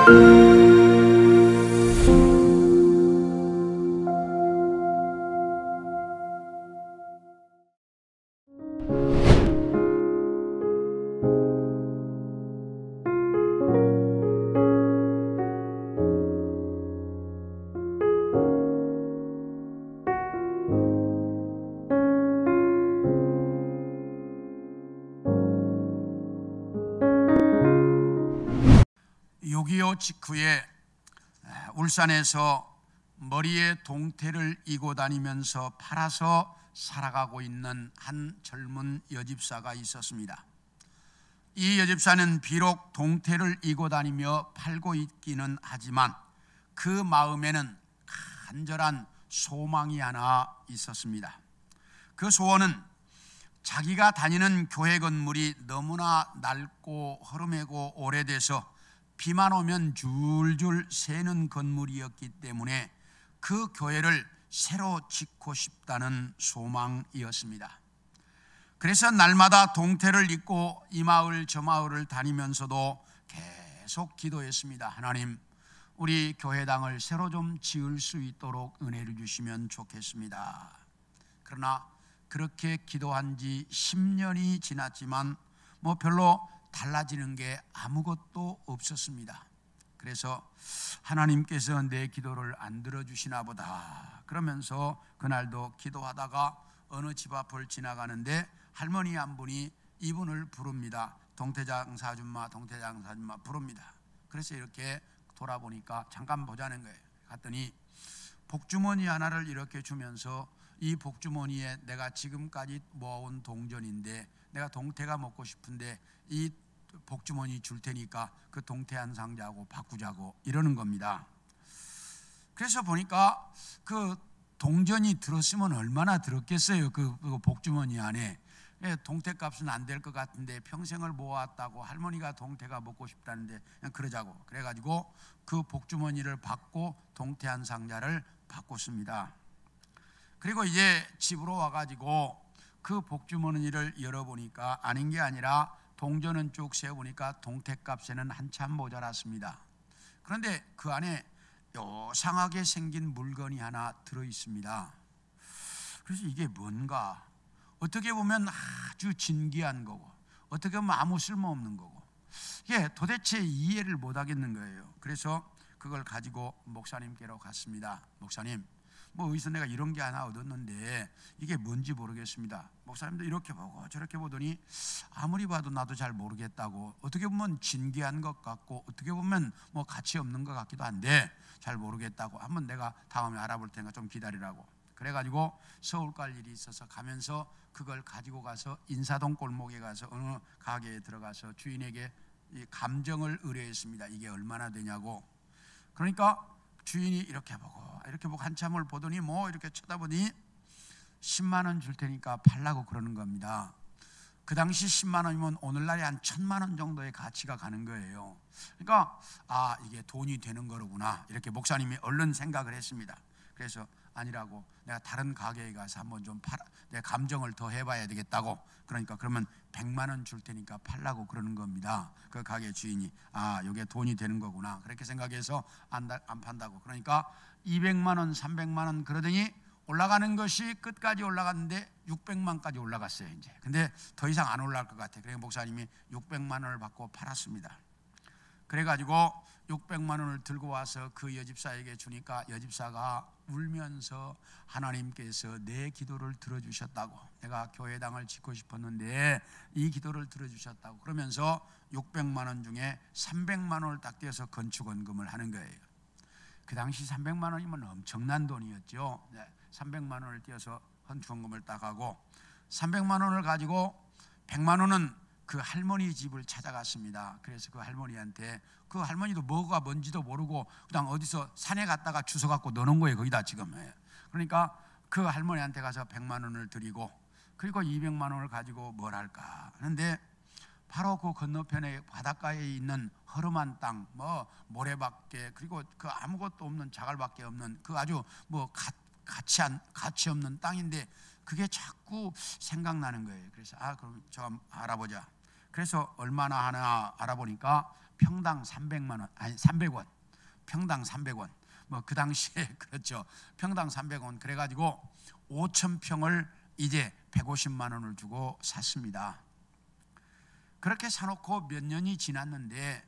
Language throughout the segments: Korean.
(6.25) 직후에 울산에서 머리에 동태를 이고 다니면서 팔아서 살아가고 있는 한 젊은 여집사가 있었습니다. 이 여집사는 비록 동태를 이고 다니며 팔고 있기는 하지만 그 마음에는 간절한 소망이 하나 있었습니다. 그 소원은 자기가 다니는 교회 건물이 너무나 낡고 허름하고 오래돼서 비만 오면 줄줄 새는 건물이었기 때문에 그 교회를 새로 짓고 싶다는 소망이었습니다. 그래서 날마다 동태를 입고 이 마을 저 마을을 다니면서도 계속 기도했습니다. 하나님, 우리 교회당을 새로 좀 지을 수 있도록 은혜를 주시면 좋겠습니다. 그러나 그렇게 기도한 지 10년이 지났지만 별로 달라지는 게 아무것도 없었습니다. 그래서 하나님께서 내 기도를 안 들어주시나 보다 그러면서 그날도 기도하다가 어느 집 앞을 지나가는데 할머니 한 분이 이분을 부릅니다. 동태장사 아줌마, 동태장사 아줌마 부릅니다. 그래서 이렇게 돌아보니까 잠깐 보자는 거예요. 갔더니 복주머니 하나를 이렇게 주면서 이 복주머니에 내가 지금까지 모아온 동전인데 내가 동태가 먹고 싶은데 이 복주머니 줄 테니까 그 동태 한 상자하고 바꾸자고 이러는 겁니다. 그래서 보니까 그 동전이 들었으면 얼마나 들었겠어요. 그 복주머니 안에. 동태값은 안 될 것 같은데 평생을 모았다고 할머니가 동태가 먹고 싶다는데 그냥 그러자고 그래가지고 그 복주머니를 받고 동태 한 상자를 바꿨습니다. 그리고 이제 집으로 와가지고 그 복주머니를 열어보니까 아닌 게 아니라 동전은 쭉 세어보니까 동태값에는 한참 모자랐습니다. 그런데 그 안에 요상하게 생긴 물건이 하나 들어있습니다. 그래서 이게 뭔가 어떻게 보면 아주 진귀한 거고 어떻게 보면 아무 쓸모없는 거고 이게 도대체 이해를 못하겠는 거예요. 그래서 그걸 가지고 목사님께로 갔습니다. 목사님, 어디서 내가 이런 게 하나 얻었는데 이게 뭔지 모르겠습니다. 목사님도 이렇게 보고 저렇게 보더니 아무리 봐도 나도 잘 모르겠다고, 어떻게 보면 진귀한 것 같고 어떻게 보면 가치 없는 것 같기도 한데 잘 모르겠다고, 한번 내가 다음에 알아볼 테니까 좀 기다리라고. 그래가지고 서울 갈 일이 있어서 가면서 그걸 가지고 가서 인사동 골목에 가서 어느 가게에 들어가서 주인에게 이 감정을 의뢰했습니다. 이게 얼마나 되냐고. 그러니까 주인이 이렇게 보고 한참을 보더니 이렇게 쳐다보니 10만 원 줄 테니까 팔라고 그러는 겁니다. 그 당시 10만 원이면 오늘날에 한 1,000만 원 정도의 가치가 가는 거예요. 그러니까 이게 돈이 되는 거로구나 이렇게 목사님이 얼른 생각을 했습니다. 그래서 아니라고, 내가 다른 가게에 가서 한번 좀 내 감정을 더 해봐야 되겠다고. 그러니까 그러면 100만 원 줄 테니까 팔라고 그러는 겁니다. 그 가게 주인이 이게 돈이 되는 거구나 그렇게 생각해서 안 판다고. 그러니까 200만 원 300만 원 그러더니 올라가는 것이 끝까지 올라갔는데 600만까지 올라갔어요 이제. 근데 더 이상 안 올라갈 것 같아. 그래서 목사님이 600만 원을 받고 팔았습니다. 그래가지고 600만 원을 들고 와서 그 여집사에게 주니까 여집사가 울면서 하나님께서 내 기도를 들어주셨다고, 내가 교회당을 짓고 싶었는데 이 기도를 들어주셨다고 그러면서 600만 원 중에 300만 원을 딱 떼어서 건축원금을 하는 거예요. 그 당시 300만 원이면 엄청난 돈이었죠. 300만 원을 떼어서 건축원금을 딱 하고 300만 원을 가지고 100만 원은 그 할머니 집을 찾아갔습니다. 그래서 그 할머니한테, 그 할머니도 뭐가 뭔지도 모르고 그냥 어디서 산에 갔다가 주워 갖고 넣어놓은 거예요 거기다 지금. 그러니까 그 할머니한테 가서 100만 원을 드리고 그리고 200만 원을 가지고 뭘 할까 하는데 바로 그 건너편에 바닷가에 있는 허름한 땅, 모래밖에, 그리고 그 아무것도 없는 자갈밖에 없는 그 아주 가치 없는 땅인데 그게 자꾸 생각나는 거예요. 그래서 그럼 저 알아보자. 그래서 얼마나 하나 알아보니까 평당 300만 원, 아니 300원, 평당 300원. 뭐 그 당시에 그렇죠. 평당 300원. 그래가지고 5,000평을 이제 150만 원을 주고 샀습니다. 그렇게 사놓고 몇 년이 지났는데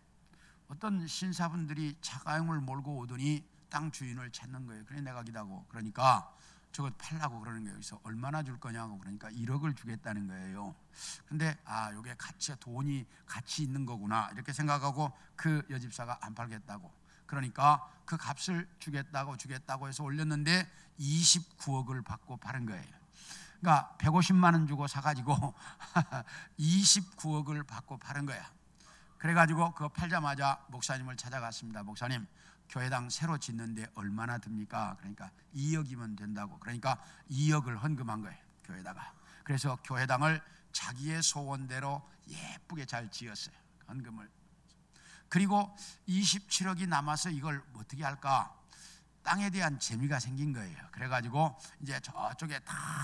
어떤 신사분들이 차가용을 몰고 오더니 땅 주인을 찾는 거예요. 그래 내가 기다고. 그러니까 저거 팔라고 그러는 거예요. 그래서 얼마나 줄 거냐고. 그러니까 1억을 주겠다는 거예요. 근데 요게 돈이 가치 있는 거구나 이렇게 생각하고 그 여집사가 안 팔겠다고. 그러니까 그 값을 주겠다고 해서 올렸는데 29억을 받고 팔은 거예요. 그러니까 150만 원 주고 사가지고 29억을 받고 파는 거야. 그래가지고 그거 팔자마자 목사님을 찾아갔습니다. 목사님, 교회당 새로 짓는데 얼마나 듭니까? 그러니까 2억이면 된다고. 그러니까 2억을 헌금한 거예요, 교회다가. 그래서 교회당을 자기의 소원대로 예쁘게 잘 지었어요, 헌금을. 그리고 27억이 남아서 이걸 어떻게 할까? 땅에 대한 재미가 생긴 거예요. 그래가지고 이제 저쪽에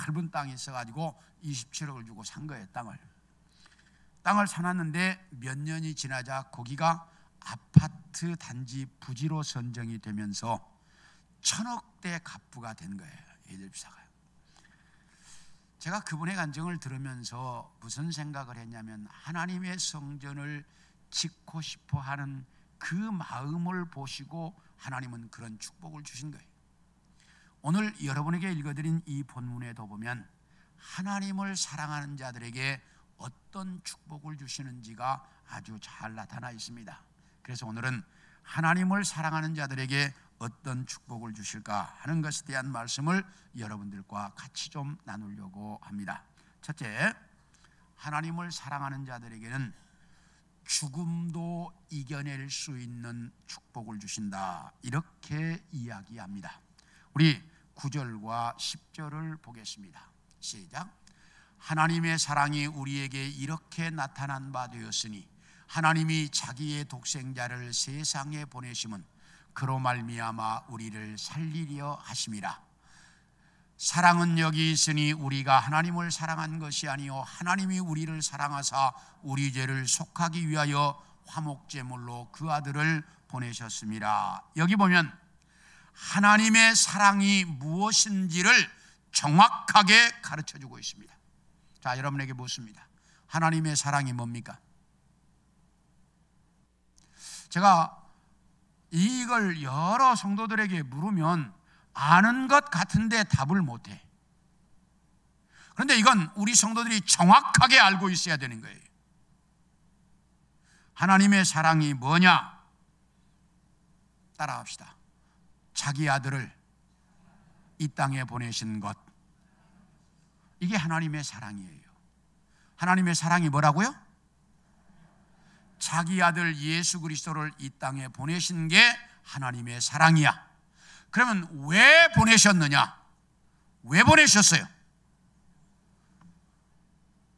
넓은 땅이 있어가지고 27억을 주고 산 거예요. 땅을 사놨는데 몇 년이 지나자 거기가 아파트 단지 부지로 선정이 되면서 1,000억대 갑부가 된 거예요, 이 집사가. 제가 그분의 간증을 들으면서 무슨 생각을 했냐면, 하나님의 성전을 짓고 싶어 하는 그 마음을 보시고 하나님은 그런 축복을 주신 거예요. 오늘 여러분에게 읽어드린 이 본문에도 보면 하나님을 사랑하는 자들에게 어떤 축복을 주시는지가 아주 잘 나타나 있습니다. 그래서 오늘은 하나님을 사랑하는 자들에게 어떤 축복을 주실까 하는 것에 대한 말씀을 여러분들과 같이 좀 나누려고 합니다. 첫째, 하나님을 사랑하는 자들에게는 죽음도 이겨낼 수 있는 축복을 주신다, 이렇게 이야기합니다. 우리 9절과 10절을 보겠습니다. 시작. 하나님의 사랑이 우리에게 이렇게 나타난 바 되었으니 하나님이 자기의 독생자를 세상에 보내심은 그로 말미암아 우리를 살리려 하심이라. 사랑은 여기 있으니 우리가 하나님을 사랑한 것이 아니요 하나님이 우리를 사랑하사 우리 죄를 속하기 위하여 화목제물로 그 아들을 보내셨습니다. 여기 보면 하나님의 사랑이 무엇인지를 정확하게 가르쳐주고 있습니다. 자, 여러분에게 묻습니다. 하나님의 사랑이 뭡니까? 제가 이걸 여러 성도들에게 물으면 아는 것 같은데 답을 못해. 그런데 이건 우리 성도들이 정확하게 알고 있어야 되는 거예요. 하나님의 사랑이 뭐냐? 따라합시다. 자기 아들을 이 땅에 보내신 것, 이게 하나님의 사랑이에요. 하나님의 사랑이 뭐라고요? 자기 아들 예수 그리스도를 이 땅에 보내신 게 하나님의 사랑이야. 그러면 왜 보내셨느냐? 왜 보내셨어요?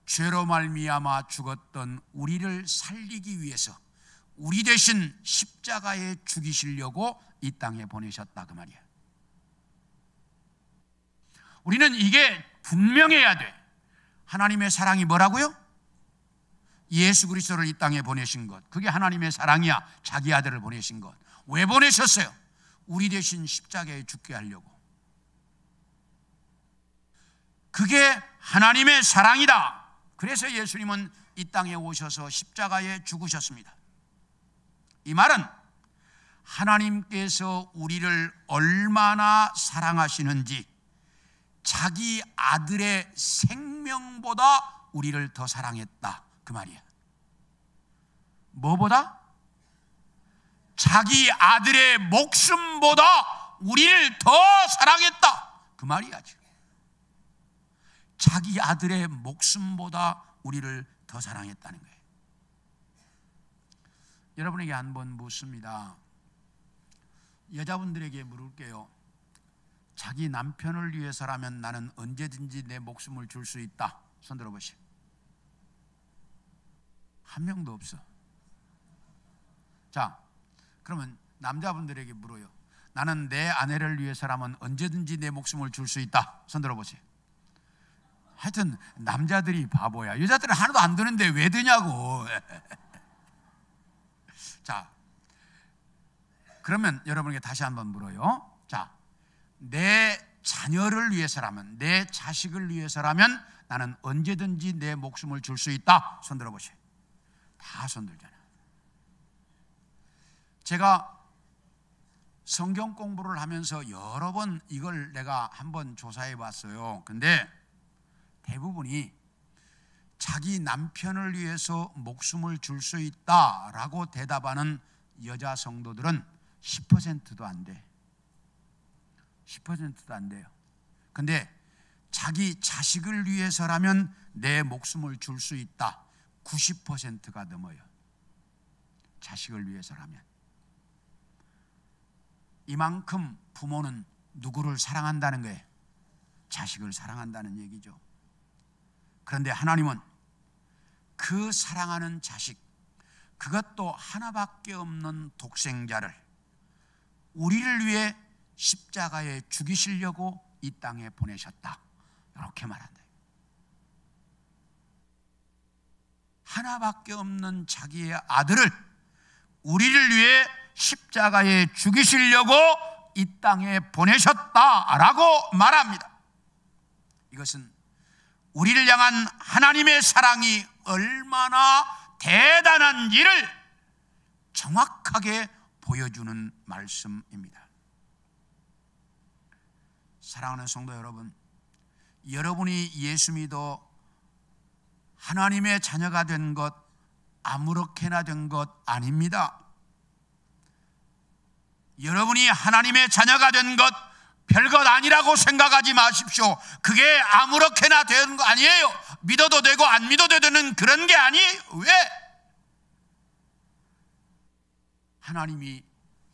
죄로 말미암아 죽었던 우리를 살리기 위해서 우리 대신 십자가에 죽이시려고 이 땅에 보내셨다, 그 말이야. 우리는 이게 분명해야 돼. 하나님의 사랑이 뭐라고요? 예수 그리스도를 이 땅에 보내신 것, 그게 하나님의 사랑이야. 자기 아들을 보내신 것. 왜 보내셨어요? 우리 대신 십자가에 죽게 하려고. 그게 하나님의 사랑이다. 그래서 예수님은 이 땅에 오셔서 십자가에 죽으셨습니다. 이 말은 하나님께서 우리를 얼마나 사랑하시는지, 자기 아들의 생명보다 우리를 더 사랑했다, 그 말이야. 뭐보다? 자기 아들의 목숨보다 우리를 더 사랑했다, 그 말이야. 지금 자기 아들의 목숨보다 우리를 더 사랑했다는 거예요. 여러분에게 한번 묻습니다. 여자분들에게 물을게요. 자기 남편을 위해서라면 나는 언제든지 내 목숨을 줄 수 있다. 손 들어보시오. 한 명도 없어. 자, 그러면 남자분들에게 물어요. 나는 내 아내를 위해서라면 언제든지 내 목숨을 줄 수 있다. 손 들어보세요. 하여튼 남자들이 바보야. 여자들은 하나도 안 드는데 왜 드냐고. 자, 그러면 여러분에게 다시 한번 물어요. 자, 내 자녀를 위해서라면, 내 자식을 위해서라면 나는 언제든지 내 목숨을 줄 수 있다. 손 들어보세요. 다 손 들잖아요. 제가 성경 공부를 하면서 여러 번 이걸 내가 한번 조사해 봤어요. 근데 대부분이 자기 남편을 위해서 목숨을 줄 수 있다라고 대답하는 여자 성도들은 10%도 안 돼. 10%도 안 돼요. 근데 자기 자식을 위해서라면 내 목숨을 줄 수 있다. 90%가 넘어요. 자식을 위해서라면. 이만큼 부모는 누구를 사랑한다는 거예요? 자식을 사랑한다는 얘기죠. 그런데 하나님은 그 사랑하는 자식, 그것도 하나밖에 없는 독생자를 우리를 위해 십자가에 죽이시려고 이 땅에 보내셨다. 이렇게 말한다. 하나밖에 없는 자기의 아들을 우리를 위해 십자가에 죽이시려고 이 땅에 보내셨다라고 말합니다. 이것은 우리를 향한 하나님의 사랑이 얼마나 대단한지를 정확하게 보여주는 말씀입니다. 사랑하는 성도 여러분, 여러분이 예수 믿어 하나님의 자녀가 된 것 아무렇게나 된 것 아닙니다. 여러분이 하나님의 자녀가 된 것 별것 아니라고 생각하지 마십시오. 그게 아무렇게나 되는 거 아니에요. 믿어도 되고 안 믿어도 되는 그런 게 아니에요. 왜? 하나님이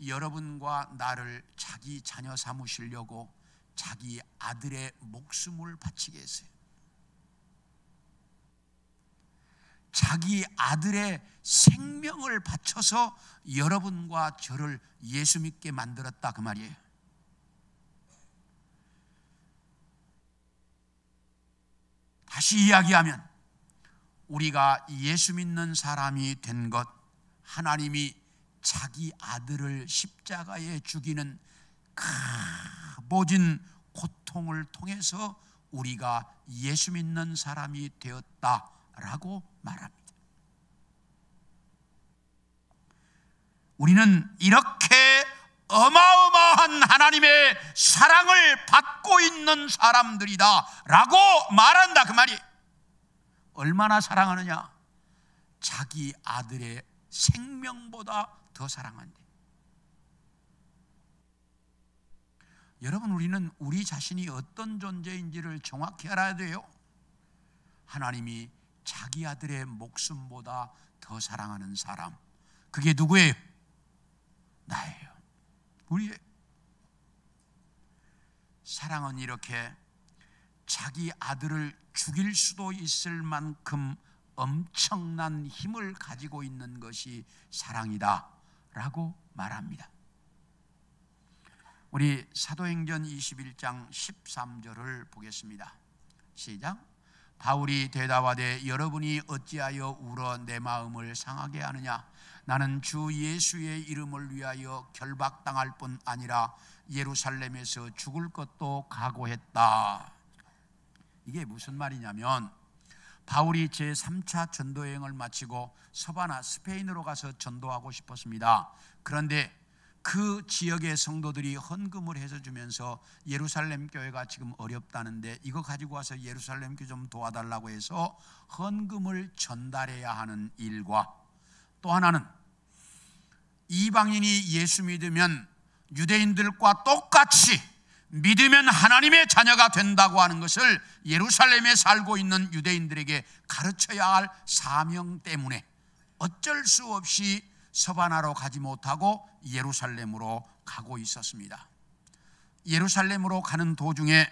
여러분과 나를 자기 자녀 삼으시려고 자기 아들의 목숨을 바치게 했어요. 자기 아들의 생명을 바쳐서 여러분과 저를 예수 믿게 만들었다, 그 말이에요. 다시 이야기하면 우리가 예수 믿는 사람이 된 것, 하나님이 자기 아들을 십자가에 죽이는 모진 고통을 통해서 우리가 예수 믿는 사람이 되었다라고 말합니다. 우리는 이렇게 어마어마한 하나님의 사랑을 받고 있는 사람들이다 라고 말한다, 그 말이. 얼마나 사랑하느냐? 자기 아들의 생명보다 더 사랑한대. 여러분, 우리는 우리 자신이 어떤 존재인지를 정확히 알아야 돼요. 하나님이 자기 아들의 목숨보다 더 사랑하는 사람, 그게 누구예요? 나예요. 우리의 사랑은 이렇게 자기 아들을 죽일 수도 있을 만큼 엄청난 힘을 가지고 있는 것이 사랑이다 라고 말합니다. 우리 사도행전 21장 13절을 보겠습니다. 시작. 바울이 대답하되 여러분이 어찌하여 울어 내 마음을 상하게 하느냐? 나는 주 예수의 이름을 위하여 결박당할 뿐 아니라 예루살렘에서 죽을 것도 각오했다. 이게 무슨 말이냐면, 바울이 제3차 전도여행을 마치고 서바나 스페인으로 가서 전도하고 싶었습니다. 그런데 그 지역의 성도들이 헌금을 해서 주면서 예루살렘 교회가 지금 어렵다는데 이거 가지고 와서 예루살렘 교회 좀 도와달라고 해서 헌금을 전달해야 하는 일과, 또 하나는 이방인이 예수 믿으면 유대인들과 똑같이 믿으면 하나님의 자녀가 된다고 하는 것을 예루살렘에 살고 있는 유대인들에게 가르쳐야 할 사명 때문에 어쩔 수 없이 서바나로 가지 못하고 예루살렘으로 가고 있었습니다. 예루살렘으로 가는 도중에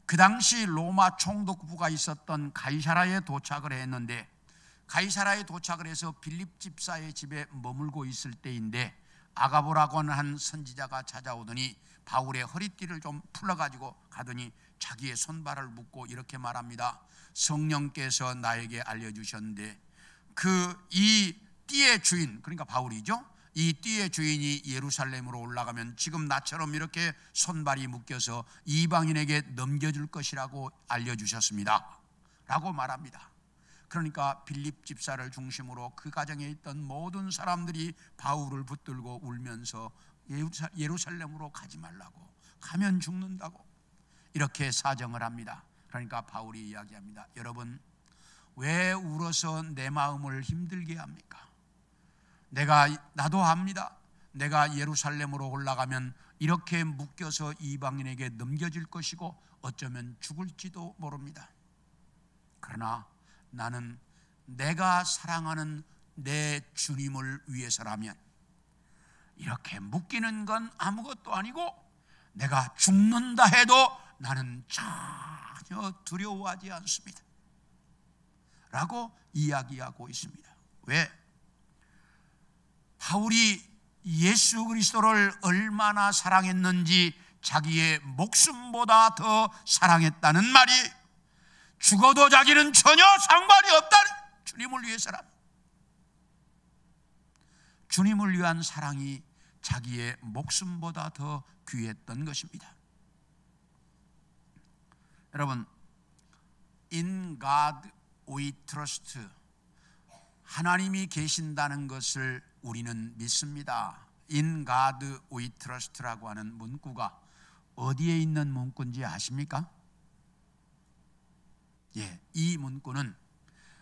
그 당시 로마 총독부가 있었던 가이사라에 도착을 했는데, 가이사라에 도착을 해서 빌립 집사의 집에 머물고 있을 때인데 아가보라고 하는 한 선지자가 찾아오더니 바울의 허리띠를 좀 풀어가지고 가더니 자기의 손발을 묶고 이렇게 말합니다. 성령께서 나에게 알려주셨는데 이 띠의 주인, 그러니까 바울이죠. 이 띠의 주인이 예루살렘으로 올라가면 지금 나처럼 이렇게 손발이 묶여서 이방인에게 넘겨줄 것이라고 알려주셨습니다 라고 말합니다. 그러니까 빌립 집사를 중심으로 그 가정에 있던 모든 사람들이 바울을 붙들고 울면서 예루살렘으로 가지 말라고, 가면 죽는다고 이렇게 사정을 합니다. 그러니까 바울이 이야기합니다. 여러분, 왜 울어서 내 마음을 힘들게 합니까? 나도 압니다. 내가 예루살렘으로 올라가면 이렇게 묶여서 이방인에게 넘겨질 것이고 어쩌면 죽을지도 모릅니다. 그러나 나는 내가 사랑하는 내 주님을 위해서라면 이렇게 묶이는 건 아무것도 아니고 내가 죽는다 해도 나는 전혀 두려워하지 않습니다 라고 이야기하고 있습니다. 왜? 바울이 예수 그리스도를 얼마나 사랑했는지 자기의 목숨보다 더 사랑했다는 말이 죽어도 자기는 전혀 상관이 없다는, 주님을 위해서라면 주님을 위한 사랑이 자기의 목숨보다 더 귀했던 것입니다. 여러분, In God we trust, 하나님이 계신다는 것을 우리는 믿습니다. In God we trust라고 하는 문구가 어디에 있는 문구인지 아십니까? 이 문구는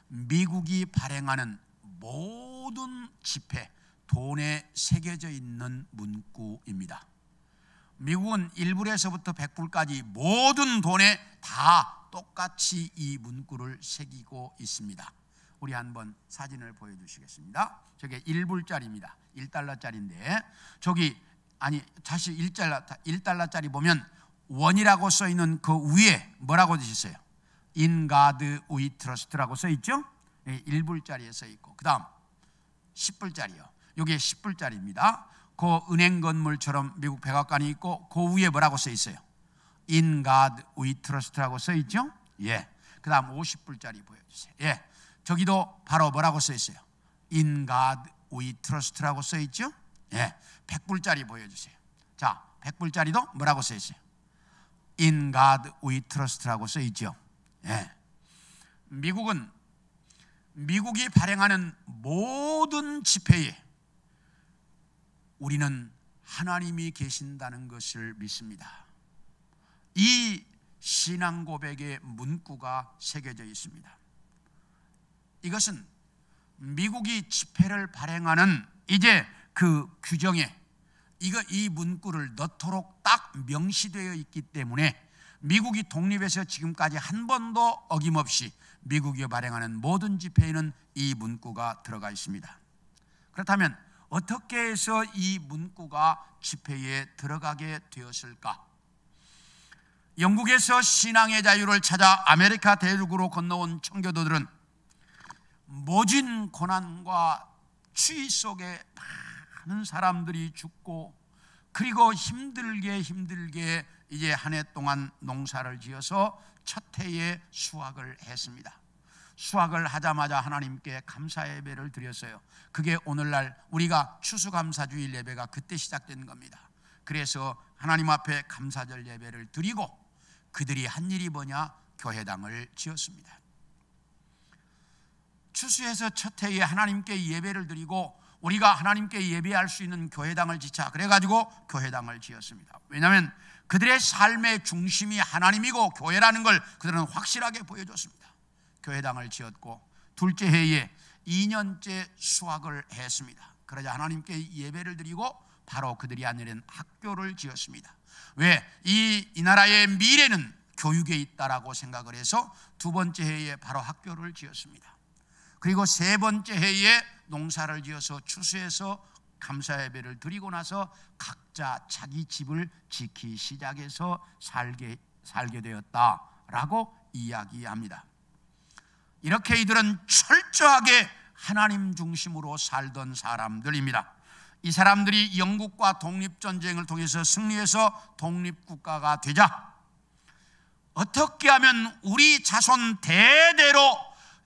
미국이 발행하는 모든 지폐, 돈에 새겨져 있는 문구입니다. 미국은 1불에서부터 100불까지 모든 돈에 다 똑같이 이 문구를 새기고 있습니다. 우리 한번 사진을 보여주시겠습니다. 저게 1불짜리입니다. 1달러짜리인데 다시 1달러짜리 보면 원이라고 써있는 그 위에 뭐라고 되셨어요? In God we trust라고 써있죠? 1불짜리에 써있고, 그 다음 10불짜리요. 이게 10불짜리입니다. 그 은행 건물처럼 미국 백악관이 있고 그 위에 뭐라고 써있어요? In God we trust라고 써있죠? 그 다음 50불짜리 보여주세요. 저기도 바로 뭐라고 써있어요? In God we trust라고 써있죠? 100불짜리 보여주세요. 자, 100불짜리도 뭐라고 써있어요? In God we trust라고 써있죠? 미국이 발행하는 모든 지폐에 우리는 하나님이 계신다는 것을 믿습니다. 이 신앙 고백의 문구가 새겨져 있습니다. 이것은 미국이 지폐를 발행하는 이제 그 규정에 이 문구를 넣도록 딱 명시되어 있기 때문에 미국이 독립해서 지금까지 한 번도 어김없이 미국이 발행하는 모든 지폐에는 이 문구가 들어가 있습니다. 그렇다면 어떻게 해서 이 문구가 지폐에 들어가게 되었을까? 영국에서 신앙의 자유를 찾아 아메리카 대륙으로 건너온 청교도들은 모진 고난과 추위 속에 많은 사람들이 죽고, 그리고 힘들게 이제 한 해 동안 농사를 지어서 첫 해에 수확을 했습니다. 수확을 하자마자 하나님께 감사 예배를 드렸어요. 그게 오늘날 우리가 추수감사주일 예배가 그때 시작된 겁니다. 그래서 하나님 앞에 감사절 예배를 드리고 그들이 한 일이 뭐냐? 교회당을 지었습니다. 추수해서 첫 해에 하나님께 예배를 드리고 우리가 하나님께 예배할 수 있는 교회당을 짓자, 그래가지고 교회당을 지었습니다. 왜냐하면 그들의 삶의 중심이 하나님이고 교회라는 걸 그들은 확실하게 보여줬습니다. 교회당을 지었고 둘째 해에 2년째 수확을 했습니다. 그러자 하나님께 예배를 드리고 바로 그들이 하는 학교를 지었습니다. 왜? 이 나라의 미래는 교육에 있다라고 생각을 해서 두 번째 해에 바로 학교를 지었습니다. 그리고 세 번째 해에 농사를 지어서 추수해서 감사 예배를 드리고 나서 각자 자기 집을 짓기 시작해서 살게 되었다라고 이야기합니다. 이렇게 이들은 철저하게 하나님 중심으로 살던 사람들입니다. 이 사람들이 영국과 독립전쟁을 통해서 승리해서 독립국가가 되자 어떻게 하면 우리 자손 대대로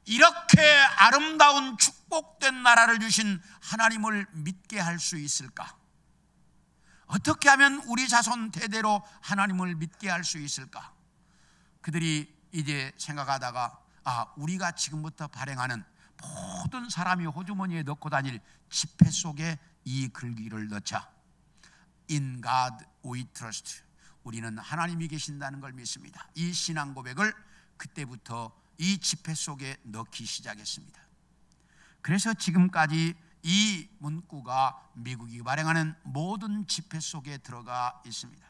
이렇게 아름다운 축복된 나라를 주신 하나님을 믿게 할 수 있을까? 어떻게 하면 우리 자손 대대로 하나님을 믿게 할 수 있을까? 그들이 이제 생각하다가 우리가 지금부터 발행하는 모든 사람이 호주머니에 넣고 다닐 지폐 속에 이 글귀를 넣자. In God we trust. 우리는 하나님이 계신다는 걸 믿습니다. 이 신앙 고백을 그때부터 이 지폐 속에 넣기 시작했습니다. 그래서 지금까지 이 문구가 미국이 발행하는 모든 지폐 속에 들어가 있습니다.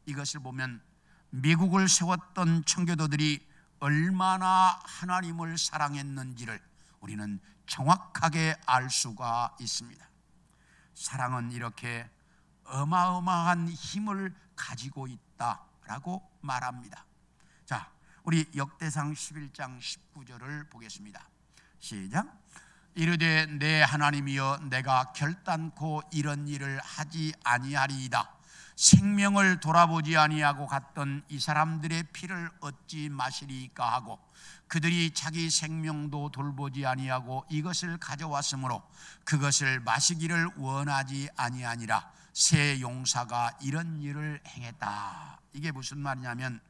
이것을 보면 미국을 세웠던 청교도들이 얼마나 하나님을 사랑했는지를 우리는 정확하게 알 수가 있습니다. 사랑은 이렇게 어마어마한 힘을 가지고 있다라고 말합니다. 자, 우리 역대상 11장 19절을 보겠습니다. 시작. 이르되 내 하나님이여 내가 결단코 이런 일을 하지 아니하리이다. 생명을 돌아보지 아니하고 갔던 이 사람들의 피를 얻지 마시리까 하고 그들이 자기 생명도 돌보지 아니하고 이것을 가져왔으므로 그것을 마시기를 원하지 아니하니라. 새 용사가 이런 일을 행했다. 이게 무슨 말이냐면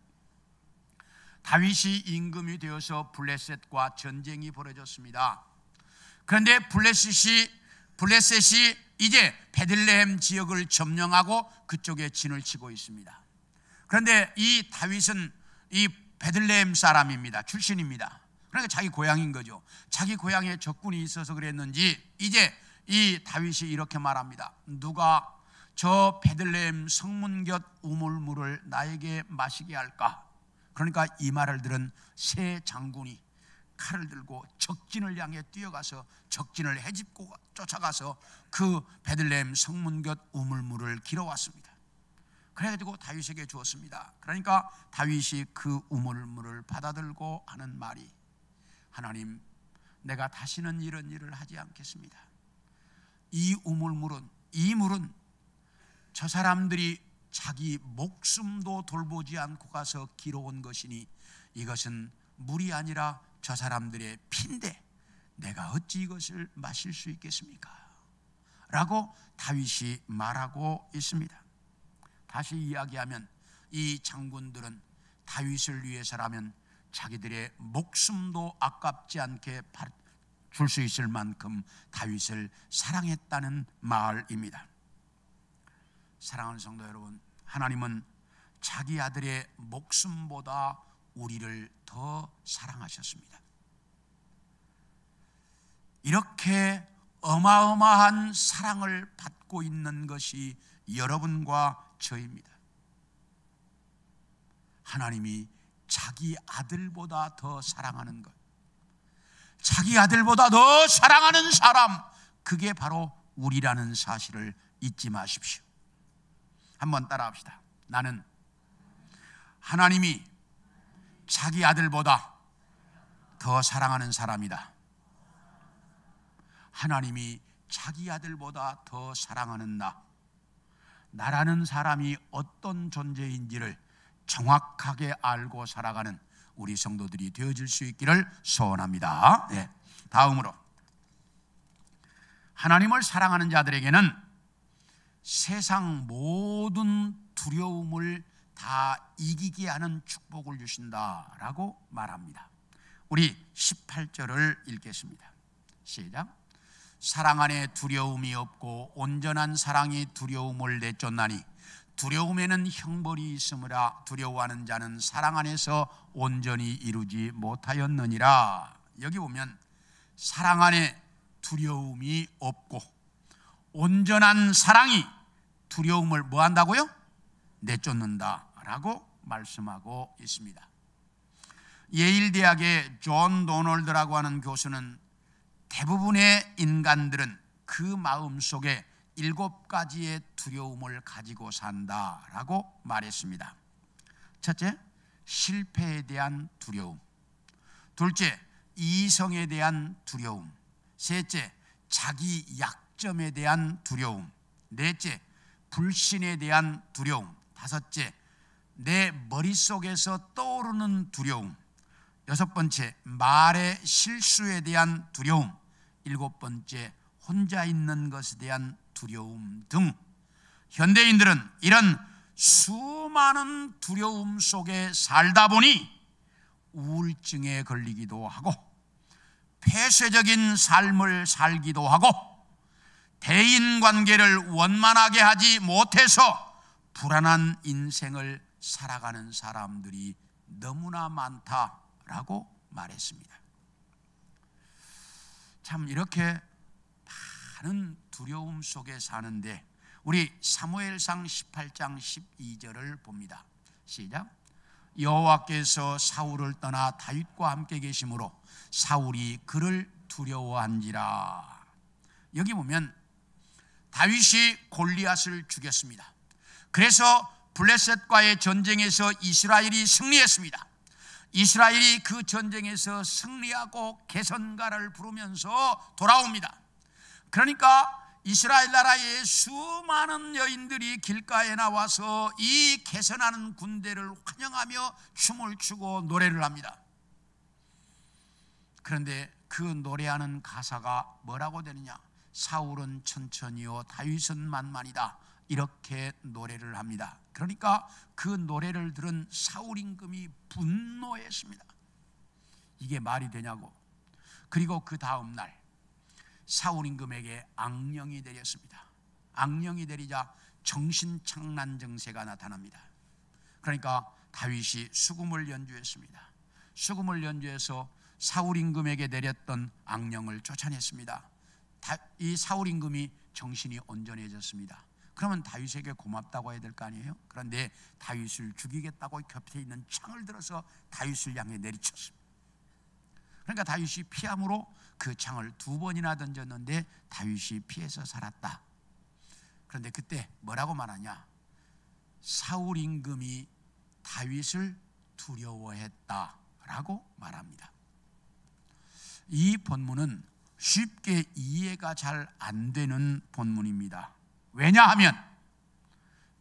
다윗이 임금이 되어서 블레셋과 전쟁이 벌어졌습니다. 그런데 블레셋이 이제 베들레헴 지역을 점령하고 그쪽에 진을 치고 있습니다. 그런데 이 다윗은 이 베들레헴 사람입니다. 출신입니다. 그러니까 자기 고향인 거죠. 자기 고향에 적군이 있어서 그랬는지 이제 이 다윗이 이렇게 말합니다. 누가 저 베들레헴 성문 곁 우물물을 나에게 마시게 할까? 그러니까 이 말을 들은 세 장군이 칼을 들고 적진을 향해 뛰어가서 적진을 헤집고 쫓아가서 그 베들레헴 성문 곁 우물물을 길어왔습니다. 그래가지고 다윗에게 주었습니다. 그러니까 다윗이 그 우물물을 받아들고 하는 말이 하나님, 내가 다시는 이런 일을 하지 않겠습니다. 이 물은 저 사람들이 자기 목숨도 돌보지 않고 가서 길어온 것이니 이것은 물이 아니라 저 사람들의 피인데 내가 어찌 이것을 마실 수 있겠습니까? 라고 다윗이 말하고 있습니다. 다시 이야기하면 이 장군들은 다윗을 위해서라면 자기들의 목숨도 아깝지 않게 줄 수 있을 만큼 다윗을 사랑했다는 말입니다. 사랑하는 성도 여러분, 하나님은 자기 아들의 목숨보다 우리를 더 사랑하셨습니다. 이렇게 어마어마한 사랑을 받고 있는 것이 여러분과 저입니다. 하나님이 자기 아들보다 더 사랑하는 것, 자기 아들보다 더 사랑하는 사람, 그게 바로 우리라는 사실을 잊지 마십시오. 한번 따라합시다. 나는 하나님이 자기 아들보다 더 사랑하는 사람이다. 하나님이 자기 아들보다 더 사랑하는 나라는 사람이 어떤 존재인지를 정확하게 알고 살아가는 우리 성도들이 되어질 수 있기를 소원합니다. 네. 다음으로 하나님을 사랑하는 자들에게는 세상 모든 두려움을 다 이기게 하는 축복을 주신다라고 말합니다. 우리 18절을 읽겠습니다. 시작. 사랑 안에 두려움이 없고 온전한 사랑이 두려움을 내쫓나니 두려움에는 형벌이 있으므라. 두려워하는 자는 사랑 안에서 온전히 이루지 못하였느니라. 여기 보면 사랑 안에 두려움이 없고 온전한 사랑이 두려움을 뭐 한다고요? 내쫓는다라고 말씀하고 있습니다. 예일대학의 존 도널드라고 하는 교수는 대부분의 인간들은 그 마음속에 7가지의 두려움을 가지고 산다라고 말했습니다. 첫째, 실패에 대한 두려움. 둘째, 이성에 대한 두려움. 셋째, 자기 약점에 대한 두려움. 넷째, 불신에 대한 두려움. 다섯째, 내 머릿속에서 떠오르는 두려움, 6번째 말의 실수에 대한 두려움, 7번째 혼자 있는 것에 대한 두려움 등 현대인들은 이런 수많은 두려움 속에 살다 보니 우울증에 걸리기도 하고 폐쇄적인 삶을 살기도 하고 대인관계를 원만하게 하지 못해서 불안한 인생을 살아가는 사람들이 너무나 많다라고 말했습니다. 참 이렇게 많은 두려움 속에 사는데 우리 사무엘상 18장 12절을 봅니다. 시작. 여호와께서 사울을 떠나 다윗과 함께 계심으로 사울이 그를 두려워한지라. 여기 보면 다윗이 골리앗을 죽였습니다. 그래서 블레셋과의 전쟁에서 이스라엘이 승리했습니다. 이스라엘이 그 전쟁에서 승리하고 개선가를 부르면서 돌아옵니다. 그러니까 이스라엘 나라의 수많은 여인들이 길가에 나와서 이 개선하는 군대를 환영하며 춤을 추고 노래를 합니다. 그런데 그 노래하는 가사가 뭐라고 되느냐? 사울은 천천히요 다윗은 만만이다, 이렇게 노래를 합니다. 그러니까 그 노래를 들은 사울 임금이 분노했습니다. 이게 말이 되냐고. 그리고 그 다음 날 사울 임금에게 악령이 내렸습니다. 악령이 내리자 정신착란 증세가 나타납니다. 그러니까 다윗이 수금을 연주했습니다. 수금을 연주해서 사울 임금에게 내렸던 악령을 쫓아냈습니다. 이 사울 임금이 정신이 온전해졌습니다. 그러면 다윗에게 고맙다고 해야 될 거 아니에요? 그런데 다윗을 죽이겠다고 곁에 있는 창을 들어서 다윗을 향해 내리쳤습니다. 그러니까 다윗이 피함으로 그 창을 2번이나 던졌는데 다윗이 피해서 살았다. 그런데 그때 뭐라고 말하냐? 사울 임금이 다윗을 두려워했다라고 말합니다. 이 본문은 쉽게 이해가 잘 안 되는 본문입니다. 왜냐하면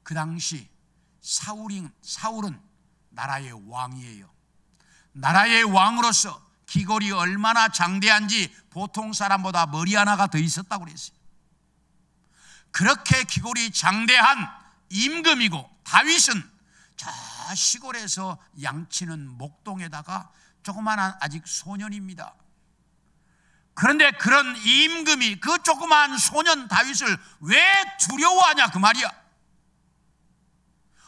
그 당시 사울은 나라의 왕이에요. 나라의 왕으로서 기골이 얼마나 장대한지 보통 사람보다 머리 하나가 더 있었다고 그랬어요. 그렇게 기골이 장대한 임금이고 다윗은 저 시골에서 양치는 목동에다가 조그마한 아직 소년입니다. 그런데 그런 임금이 그 조그마한 소년 다윗을 왜 두려워하냐 그 말이야.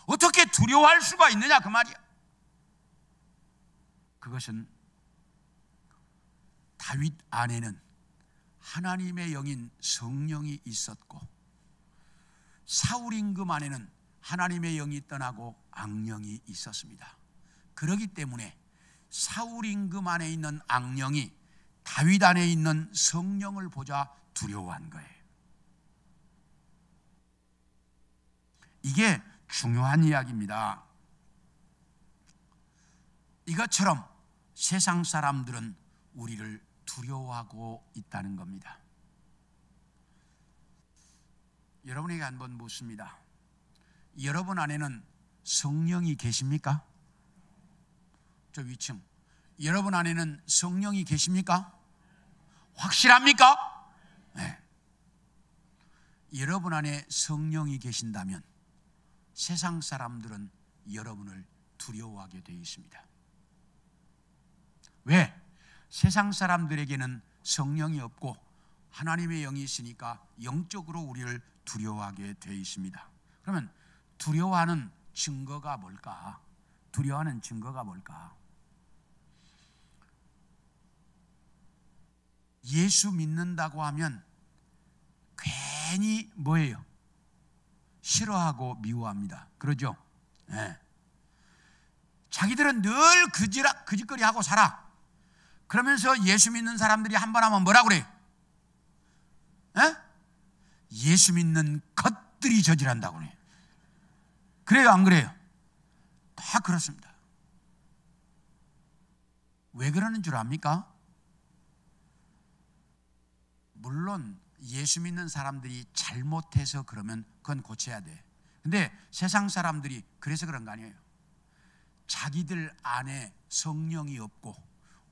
어떻게 두려워할 수가 있느냐 그 말이야. 그것은 다윗 안에는 하나님의 영인 성령이 있었고 사울 임금 안에는 하나님의 영이 떠나고 악령이 있었습니다. 그렇기 때문에 사울 임금 안에 있는 악령이 다윗 안에 있는 성령을 보자 두려워한 거예요. 이게 중요한 이야기입니다. 이것처럼 세상 사람들은 우리를 두려워하고 있다는 겁니다. 여러분에게 한번 묻습니다. 여러분 안에는 성령이 계십니까? 저 위층, 여러분 안에는 성령이 계십니까? 확실합니까? 네. 여러분 안에 성령이 계신다면 세상 사람들은 여러분을 두려워하게 되어 있습니다. 왜? 세상 사람들에게는 성령이 없고 하나님의 영이 있으니까 영적으로 우리를 두려워하게 되어 있습니다. 그러면 두려워하는 증거가 뭘까? 두려워하는 증거가 뭘까? 예수 믿는다고 하면 괜히 뭐예요? 싫어하고 미워합니다. 그러죠? 네. 자기들은 늘 그짓거리 하고 살아. 그러면서 예수 믿는 사람들이 한 번 하면 뭐라 그래요? 에? 예수 믿는 것들이 저지른다고 그래요. 그래요 안 그래요? 다 그렇습니다. 왜 그러는 줄 압니까? 물론 예수 믿는 사람들이 잘못해서 그러면 그건 고쳐야 돼. 근데 세상 사람들이 그래서 그런 거 아니에요. 자기들 안에 성령이 없고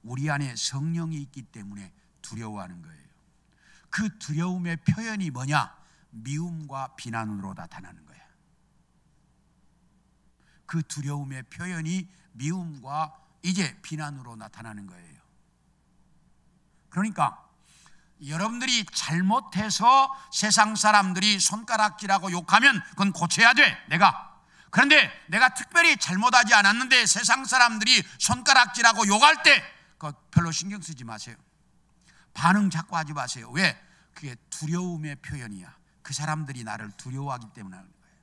우리 안에 성령이 있기 때문에 두려워하는 거예요. 그 두려움의 표현이 뭐냐? 미움과 비난으로 나타나는 거예요. 그 두려움의 표현이 미움과 이제 비난으로 나타나는 거예요. 그러니까 여러분들이 잘못해서 세상 사람들이 손가락질하고 욕하면 그건 고쳐야 돼, 내가. 그런데 내가 특별히 잘못하지 않았는데 세상 사람들이 손가락질하고 욕할 때 그거 별로 신경 쓰지 마세요. 반응 자꾸 하지 마세요. 왜? 그게 두려움의 표현이야. 그 사람들이 나를 두려워하기 때문에 하는 거예요.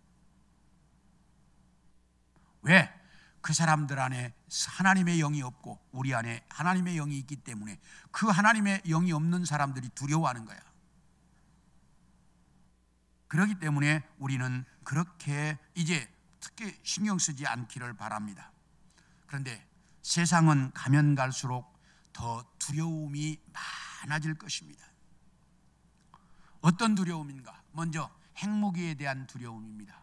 왜? 그 사람들 안에 하나님의 영이 없고 우리 안에 하나님의 영이 있기 때문에 그 하나님의 영이 없는 사람들이 두려워하는 거야. 그렇기 때문에 우리는 그렇게 이제 특히 신경 쓰지 않기를 바랍니다. 그런데 세상은 가면 갈수록 더 두려움이 많아질 것입니다. 어떤 두려움인가? 먼저 핵무기에 대한 두려움입니다.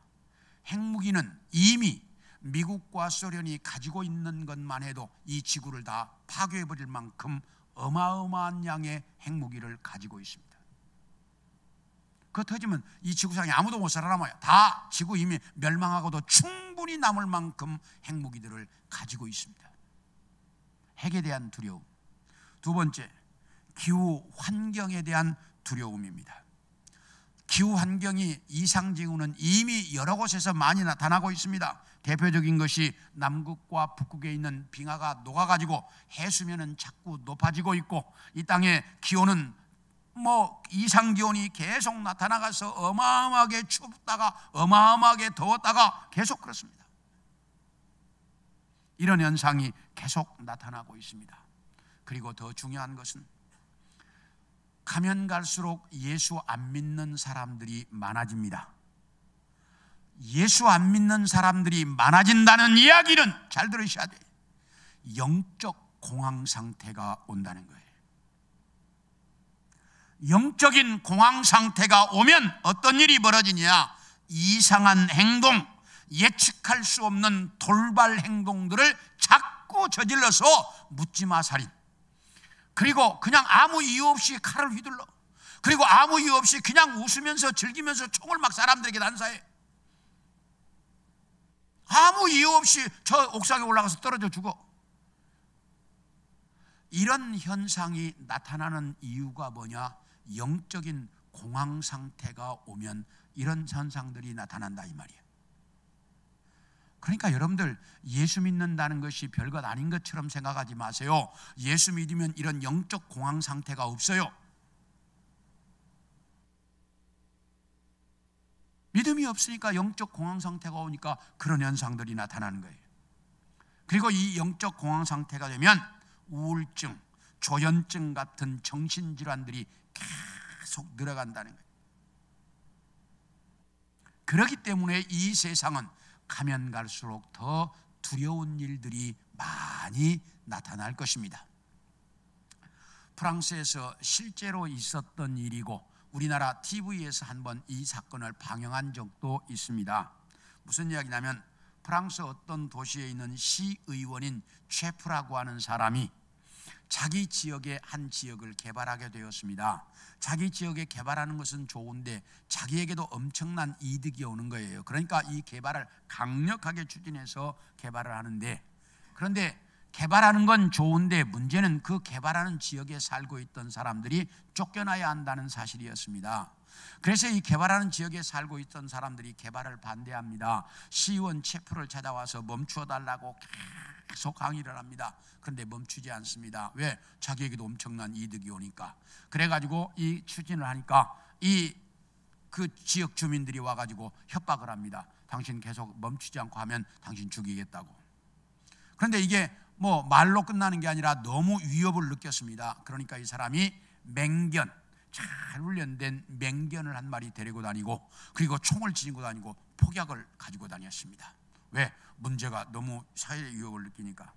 핵무기는 이미 미국과 소련이 가지고 있는 것만 해도 이 지구를 다 파괴해버릴 만큼 어마어마한 양의 핵무기를 가지고 있습니다. 그거 터지면 이 지구상에 아무도 못 살아남아요. 다 지구 이미 멸망하고도 충분히 남을 만큼 핵무기들을 가지고 있습니다. 핵에 대한 두려움. 두 번째, 기후 환경에 대한 두려움입니다. 기후 환경이 이상징후는 이미 여러 곳에서 많이 나타나고 있습니다. 대표적인 것이 남극과 북극에 있는 빙하가 녹아가지고 해수면은 자꾸 높아지고 있고 이 땅의 기온은 이상기온이 계속 나타나가서 어마어마하게 춥다가 어마어마하게 더웠다가 계속 그렇습니다. 이런 현상이 계속 나타나고 있습니다. 그리고 더 중요한 것은 가면 갈수록 예수 안 믿는 사람들이 많아집니다. 예수 안 믿는 사람들이 많아진다는 이야기는 잘 들으셔야 돼요. 영적 공황 상태가 온다는 거예요. 영적인 공황 상태가 오면 어떤 일이 벌어지냐? 이상한 행동, 예측할 수 없는 돌발 행동들을 자꾸 저질러서 묻지마 살인, 그리고 그냥 아무 이유 없이 칼을 휘둘러, 그리고 아무 이유 없이 그냥 웃으면서 즐기면서 총을 막 사람들에게 난사해. 아무 이유 없이 저 옥상에 올라가서 떨어져 죽어. 이런 현상이 나타나는 이유가 뭐냐? 영적인 공황 상태가 오면 이런 현상들이 나타난다 이 말이에요. 그러니까 여러분들 예수 믿는다는 것이 별것 아닌 것처럼 생각하지 마세요. 예수 믿으면 이런 영적 공황 상태가 없어요. 믿음이 없으니까 영적 공황 상태가 오니까 그런 현상들이 나타나는 거예요. 그리고 이 영적 공황 상태가 되면 우울증, 조현증 같은 정신질환들이 계속 늘어간다는 거예요. 그렇기 때문에 이 세상은 가면 갈수록 더 두려운 일들이 많이 나타날 것입니다. 프랑스에서 실제로 있었던 일이고 우리나라 TV에서 한번 이 사건을 방영한 적도 있습니다. 무슨 이야기냐면 프랑스 어떤 도시에 있는 시의원인 셰프라고 하는 사람이 자기 지역의 한 지역을 개발하게 되었습니다. 자기 지역에 개발하는 것은 좋은데 자기에게도 엄청난 이득이 오는 거예요. 그러니까 이 개발을 강력하게 추진해서 개발을 하는데, 그런데 개발하는 건 좋은데 문제는 그 개발하는 지역에 살고 있던 사람들이 쫓겨나야 한다는 사실이었습니다. 그래서 이 개발하는 지역에 살고 있던 사람들이 개발을 반대합니다. 시의원 셰프를 찾아와서 멈추어 달라고 계속 강의를 합니다. 그런데 멈추지 않습니다. 왜? 자기에게도 엄청난 이득이 오니까. 그래가지고 이 추진을 하니까 그 지역 주민들이 와가지고 협박을 합니다. 당신 계속 멈추지 않고 하면 당신 죽이겠다고. 그런데 이게 말로 끝나는 게 아니라 너무 위협을 느꼈습니다. 그러니까 이 사람이 맹견, 잘 훈련된 맹견을 한 마리 데리고 다니고, 그리고 총을 지니고 다니고 폭약을 가지고 다녔습니다. 왜? 문제가 너무 사회의 위협을 느끼니까.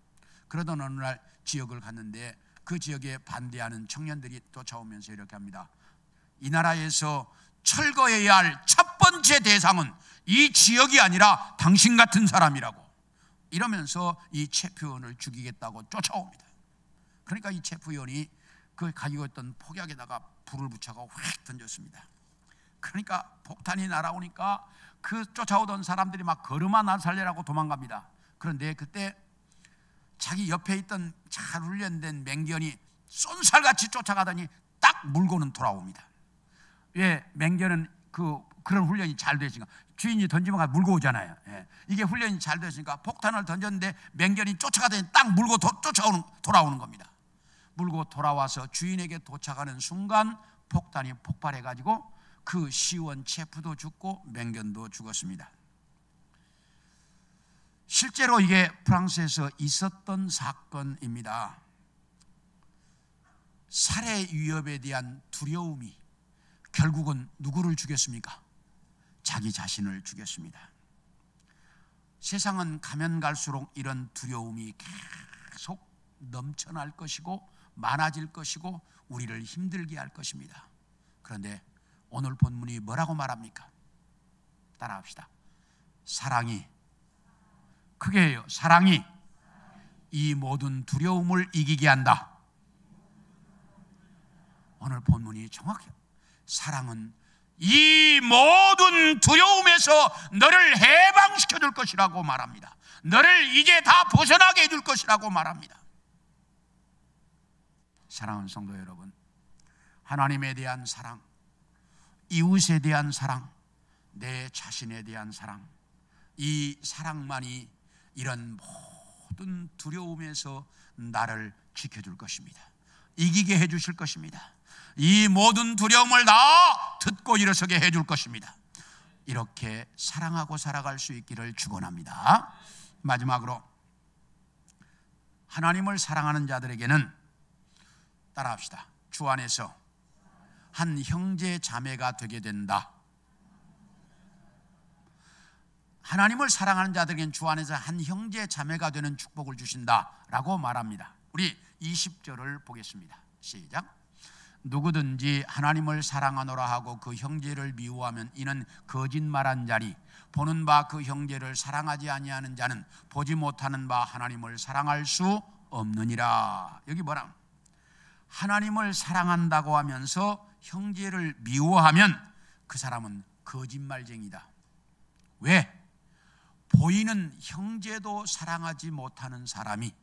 그러던 어느 날 지역을 갔는데 그 지역에 반대하는 청년들이 쫓아오면서 이렇게 합니다. 이 나라에서 철거해야 할 첫 번째 대상은 이 지역이 아니라 당신 같은 사람이라고. 이러면서 이 체포원을 죽이겠다고 쫓아옵니다. 그러니까 이 체포원이 그 가지고 있던 폭약에다가 불을 붙여서 확 던졌습니다. 그러니까 폭탄이 날아오니까 그 쫓아오던 사람들이 막 걸음아 나 살려라고 도망갑니다. 그런데 그때 자기 옆에 있던 잘 훈련된 맹견이 쏜살같이 쫓아가더니 딱 물고는 돌아옵니다. 왜? 맹견은 그런 훈련이 잘 되시니까 주인이 던지면 물고 오잖아요. 이게 훈련이 잘 되시니까 폭탄을 던졌는데 맹견이 쫓아가더니 딱 물고 돌아오는 겁니다. 물고 돌아와서 주인에게 도착하는 순간 폭탄이 폭발해가지고 그 시원 체프도 죽고 맹견도 죽었습니다. 실제로 이게 프랑스에서 있었던 사건입니다. 살해 위협에 대한 두려움이 결국은 누구를 죽였습니까? 자기 자신을 죽였습니다. 세상은 가면 갈수록 이런 두려움이 계속 넘쳐날 것이고 많아질 것이고 우리를 힘들게 할 것입니다. 그런데 오늘 본문이 뭐라고 말합니까? 따라합시다. 사랑이, 크게 해요. 사랑이 이 모든 두려움을 이기게 한다. 오늘 본문이 정확해요. 사랑은 이 모든 두려움에서 너를 해방시켜 줄 것이라고 말합니다. 너를 이제 다 벗어나게 해줄 것이라고 말합니다. 사랑하는 성도 여러분, 하나님에 대한 사랑, 이웃에 대한 사랑, 내 자신에 대한 사랑, 이 사랑만이 이런 모든 두려움에서 나를 지켜줄 것입니다. 이기게 해주실 것입니다. 이 모든 두려움을 다 듣고 일어서게 해줄 것입니다. 이렇게 사랑하고 살아갈 수 있기를 축원합니다. 마지막으로 하나님을 사랑하는 자들에게는 따라합시다. 주 안에서 한 형제 자매가 되게 된다. 하나님을 사랑하는 자들에게는 주 안에서 한 형제 자매가 되는 축복을 주신다라고 말합니다. 우리 20절을 보겠습니다. 시작. 누구든지 하나님을 사랑하노라 하고 그 형제를 미워하면 이는 거짓말한 자니 보는 바 그 형제를 사랑하지 아니하는 자는 보지 못하는 바 하나님을 사랑할 수 없느니라. 여기 뭐라? 하나님을 사랑한다고 하면서 형제를 미워하면 그 사람은 거짓말쟁이다. 왜? 보이는 형제도 사랑하지 못하는 사람이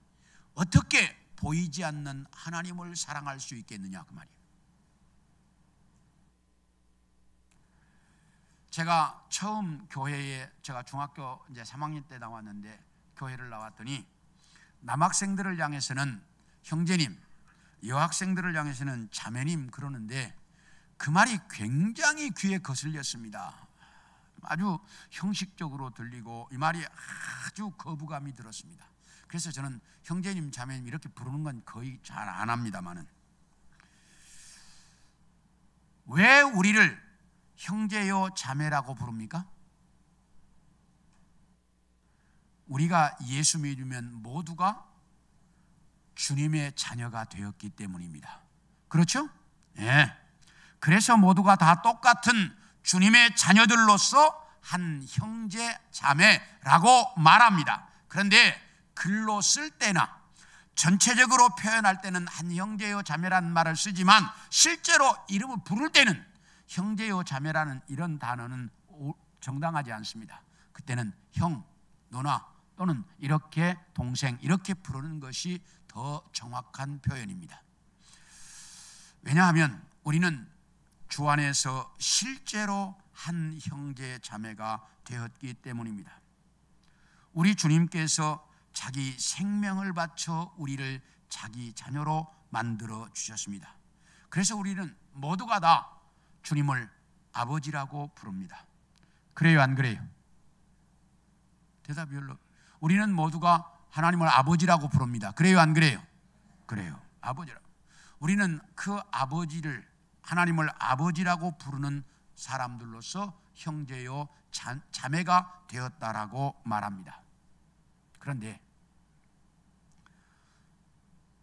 어떻게 보이지 않는 하나님을 사랑할 수 있겠느냐 그 말이에요. 제가 처음 교회에 제가 중학교 이제 3학년 때 나왔는데 교회를 나왔더니 남학생들을 향해서는 형제님, 여학생들을 향해서는 자매님 그러는데 그 말이 굉장히 귀에 거슬렸습니다. 아주 형식적으로 들리고 이 말이 아주 거부감이 들었습니다. 그래서 저는 형제님, 자매님 이렇게 부르는 건 거의 잘 안 합니다만은 왜 우리를 형제요 자매라고 부릅니까? 우리가 예수 믿으면 모두가 주님의 자녀가 되었기 때문입니다. 그렇죠? 예. 그래서 모두가 다 똑같은 주님의 자녀들로서 한 형제 자매라고 말합니다. 그런데 글로 쓸 때나 전체적으로 표현할 때는 한 형제요 자매라는 말을 쓰지만 실제로 이름을 부를 때는 형제요 자매라는 이런 단어는 정당하지 않습니다. 그때는 형, 누나 또는 이렇게 동생 이렇게 부르는 것이 더 정확한 표현입니다. 왜냐하면 우리는 주 안에서 실제로 한 형제 자매가 되었기 때문입니다. 우리 주님께서 자기 생명을 바쳐 우리를 자기 자녀로 만들어 주셨습니다. 그래서 우리는 모두가 다 주님을 아버지라고 부릅니다. 그래요, 안 그래요? 대답이 별로. 우리는 모두가 하나님을 아버지라고 부릅니다. 그래요, 안 그래요? 그래요, 아버지라고. 우리는 그 아버지를 하나님을 아버지라고 부르는 사람들로서 형제요 자매가 되었다라고 말합니다. 그런데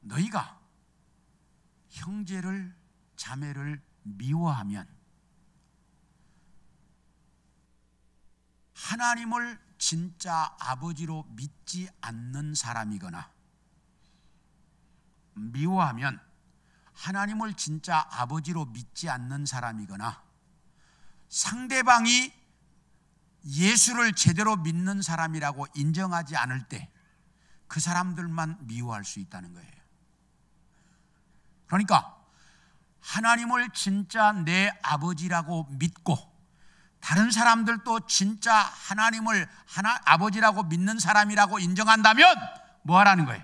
너희가 형제를 자매를 미워하면 하나님을 진짜 아버지로 믿지 않는 사람이거나 미워하면 하나님을 진짜 아버지로 믿지 않는 사람이거나 상대방이 예수를 제대로 믿는 사람이라고 인정하지 않을 때 그 사람들만 미워할 수 있다는 거예요. 그러니까 하나님을 진짜 내 아버지라고 믿고 다른 사람들도 진짜 하나님을 아버지라고 믿는 사람이라고 인정한다면 뭐 하라는 거예요?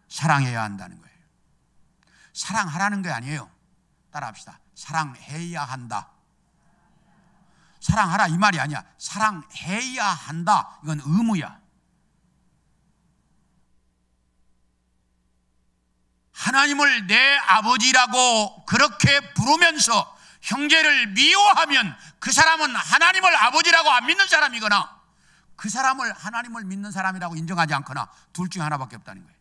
사랑해야 한다는 거예요. 사랑하라는 게 아니에요. 따라합시다. 사랑해야 한다. 사랑하라 이 말이 아니야. 사랑해야 한다. 이건 의무야. 하나님을 내 아버지라고 그렇게 부르면서 형제를 미워하면 그 사람은 하나님을 아버지라고 안 믿는 사람이거나 그 사람을 하나님을 믿는 사람이라고 인정하지 않거나 둘 중에 하나밖에 없다는 거예요.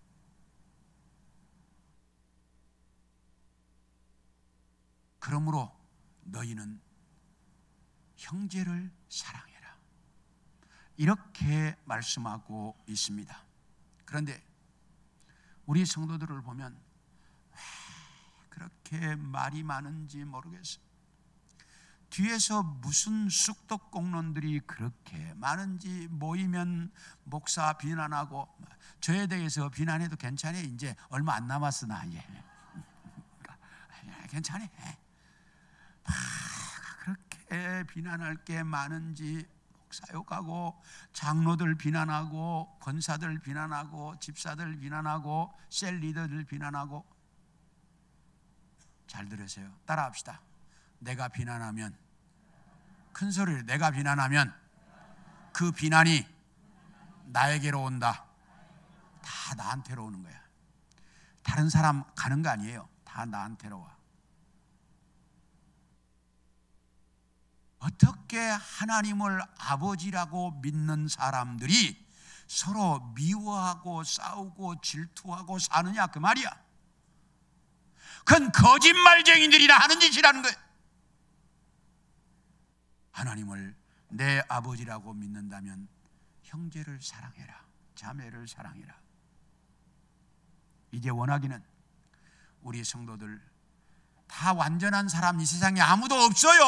그러므로 너희는 형제를 사랑해라. 이렇게 말씀하고 있습니다. 그런데 우리 성도들을 보면 왜 그렇게 말이 많은지 모르겠어요. 뒤에서 무슨 쑥덕공론들이 그렇게 많은지 모이면 목사 비난하고 저에 대해서 비난해도 괜찮아. 이제 얼마 안 남았어 나 이제. 괜찮아. 그렇게 비난할 게 많은지 목사욕하고 장로들 비난하고 권사들 비난하고 집사들 비난하고 셀 리더들 비난하고. 잘 들으세요. 따라합시다. 내가 비난하면 큰 소리로 내가 비난하면 그 비난이 나에게로 온다. 다 나한테로 오는 거야. 다른 사람 가는 거 아니에요. 다 나한테로 와. 어떻게 하나님을 아버지라고 믿는 사람들이 서로 미워하고 싸우고 질투하고 사느냐 그 말이야. 그건 거짓말쟁이들이라 하는 짓이라는 거예요. 하나님을 내 아버지라고 믿는다면 형제를 사랑해라. 자매를 사랑해라. 이제 원하기는 우리 성도들 다 완전한 사람 이 세상에 아무도 없어요.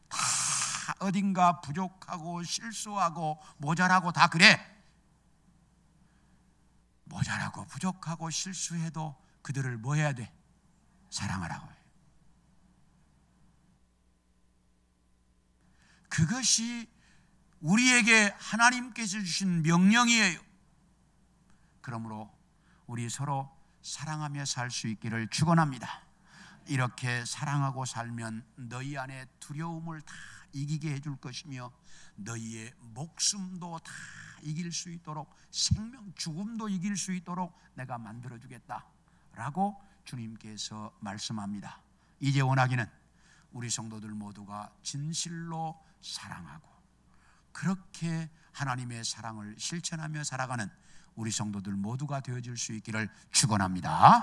다 어딘가 부족하고 실수하고 모자라고 다 그래. 모자라고 부족하고 실수해도 그들을 뭐 해야 돼? 사랑하라고 해요. 그것이 우리에게 하나님께서 주신 명령이에요. 그러므로 우리 서로 사랑하며 살 수 있기를 축원합니다. 이렇게 사랑하고 살면 너희 안에 두려움을 다 이기게 해줄 것이며 너희의 목숨도 다 이길 수 있도록 생명, 죽음도 이길 수 있도록 내가 만들어주겠다 라고 주님께서 말씀합니다. 이제 원하기는 우리 성도들 모두가 진실로 사랑하고 그렇게 하나님의 사랑을 실천하며 살아가는 우리 성도들 모두가 되어줄 수 있기를 축원합니다.